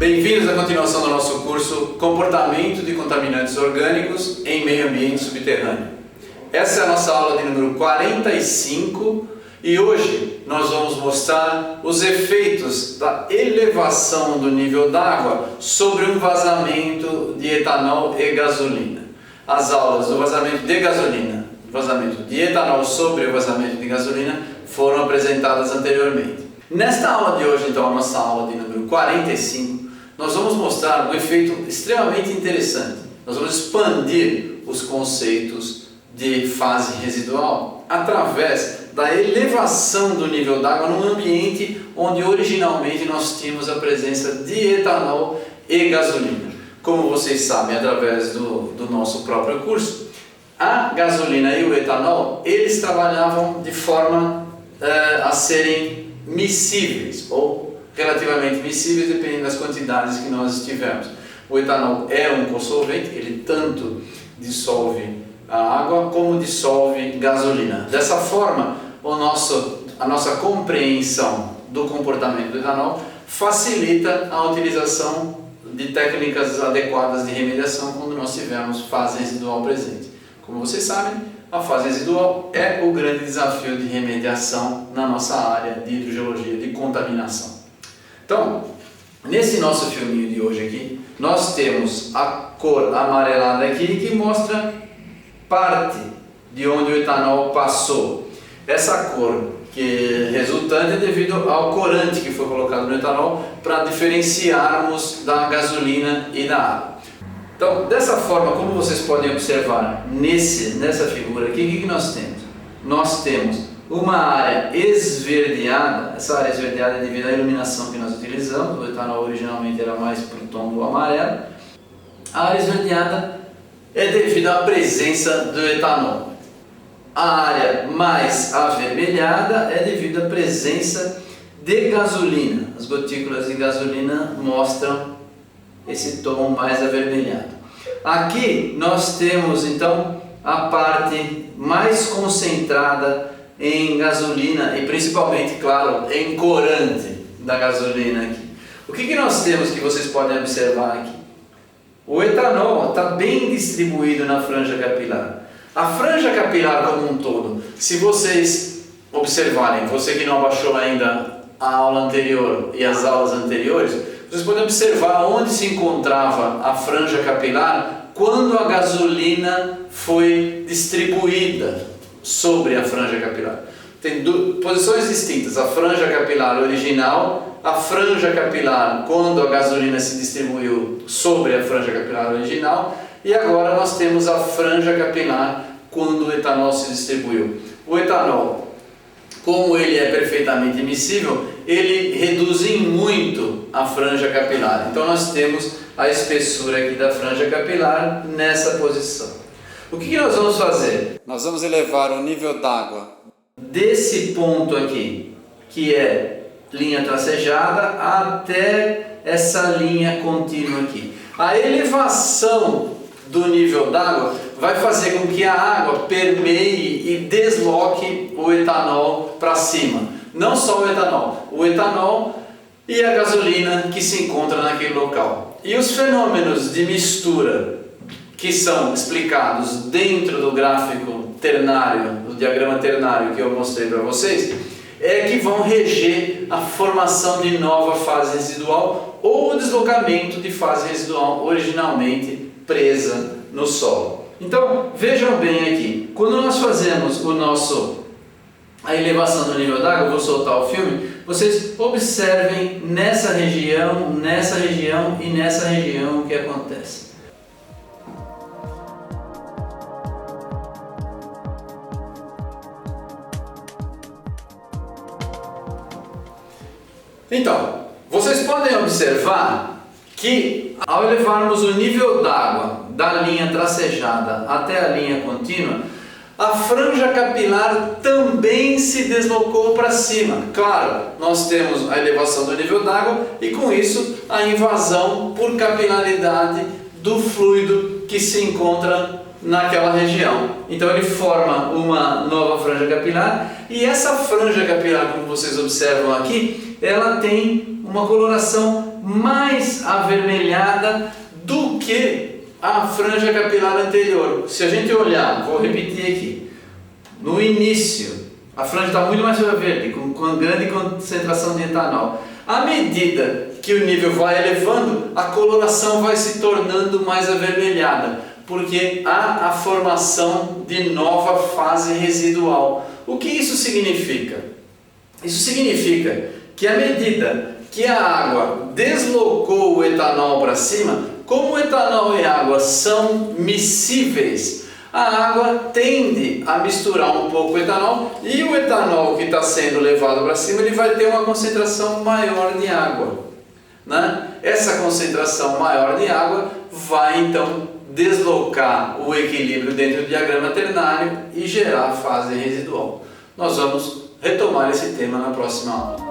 Bem-vindos à continuação do nosso curso Comportamento de Contaminantes Orgânicos em Meio Ambiente Subterrâneo. Essa é a nossa aula de número 45 e hoje nós vamos mostrar os efeitos da elevação do nível d'água sobre um vazamento de etanol e gasolina. As aulas do vazamento de gasolina, vazamento de etanol sobre o vazamento de gasolina foram apresentadas anteriormente. Nesta aula de hoje, então, a nossa aula de número 45, nós vamos mostrar um efeito extremamente interessante. Nós vamos expandir os conceitos de fase residual através da elevação do nível d'água num ambiente onde originalmente nós tínhamos a presença de etanol e gasolina. Como vocês sabem, através do nosso próprio curso, a gasolina e o etanol, eles trabalhavam de forma a serem miscíveis ou relativamente miscíveis, dependendo das quantidades que nós tivermos. O etanol é um dissolvente, ele tanto dissolve a água como dissolve gasolina. Dessa forma, a nossa compreensão do comportamento do etanol facilita a utilização de técnicas adequadas de remediação quando nós tivermos fase residual presente. Como vocês sabem, a fase residual é o grande desafio de remediação na nossa área de hidrogeologia, de contaminação. Então, nesse nosso filminho de hoje aqui, nós temos a cor amarelada aqui que mostra parte de onde o etanol passou. Essa cor que é resultante é devido ao corante que foi colocado no etanol para diferenciarmos da gasolina e da água. Então, dessa forma, como vocês podem observar nessa figura aqui, o que nós temos? Nós temos uma área esverdeada. Essa área esverdeada é devido à iluminação que nós utilizamos. O etanol originalmente era mais para o tom do amarelo. A área esverdeada é devido à presença do etanol. A área mais avermelhada é devido à presença de gasolina. As gotículas de gasolina mostram esse tom mais avermelhado. Aqui nós temos então a parte mais concentrada em gasolina e principalmente, claro, em corante da gasolina aqui. O que nós temos que vocês podem observar aqui? O etanol está bem distribuído na franja capilar. A franja capilar como um todo, se vocês observarem, você que não baixou ainda a aula anterior e as aulas anteriores, vocês podem observar onde se encontrava a franja capilar quando a gasolina foi distribuída sobre a franja capilar. Tem posições distintas, a franja capilar original, a franja capilar quando a gasolina se distribuiu sobre a franja capilar original, e agora nós temos a franja capilar quando o etanol se distribuiu. O etanol, como ele é perfeitamente emissível, ele reduz em muito a franja capilar. Então nós temos a espessura aqui da franja capilar nessa posição. O que nós vamos fazer? Nós vamos elevar o nível d'água desse ponto aqui, que é linha tracejada, até essa linha contínua aqui. A elevação do nível d'água vai fazer com que a água permeie e desloque o etanol para cima. Não só o etanol e a gasolina que se encontra naquele local. E os fenômenos de mistura que são explicados dentro do gráfico ternário, do diagrama ternário que eu mostrei para vocês, é que vão reger a formação de nova fase residual ou o deslocamento de fase residual originalmente presa no solo. Então, vejam bem aqui, quando nós fazemos a elevação do nível d'água, eu vou soltar o filme, vocês observem nessa região e nessa região o que acontece. Então, vocês podem observar que ao elevarmos o nível d'água da linha tracejada até a linha contínua, a franja capilar também se deslocou para cima. Claro, nós temos a elevação do nível d'água e com isso a invasão por capilaridade do fluido que se encontra naquela região. Então ele forma uma nova franja capilar e essa franja capilar, como vocês observam aqui, ela tem uma coloração mais avermelhada do que a franja capilar anterior. Se a gente olhar, vou repetir aqui, no início a franja está muito mais verde, com grande concentração de etanol. À medida que o nível vai elevando, a coloração vai se tornando mais avermelhada, porque há a formação de nova fase residual. O que isso significa? Isso significa que à medida que a água deslocou o etanol para cima, como o etanol e a água são miscíveis, a água tende a misturar um pouco o etanol, e o etanol que está sendo levado para cima ele vai ter uma concentração maior de água, né? Essa concentração maior de água vai então deslocar o equilíbrio dentro do diagrama ternário e gerar a fase residual. Nós vamos retomar esse tema na próxima aula.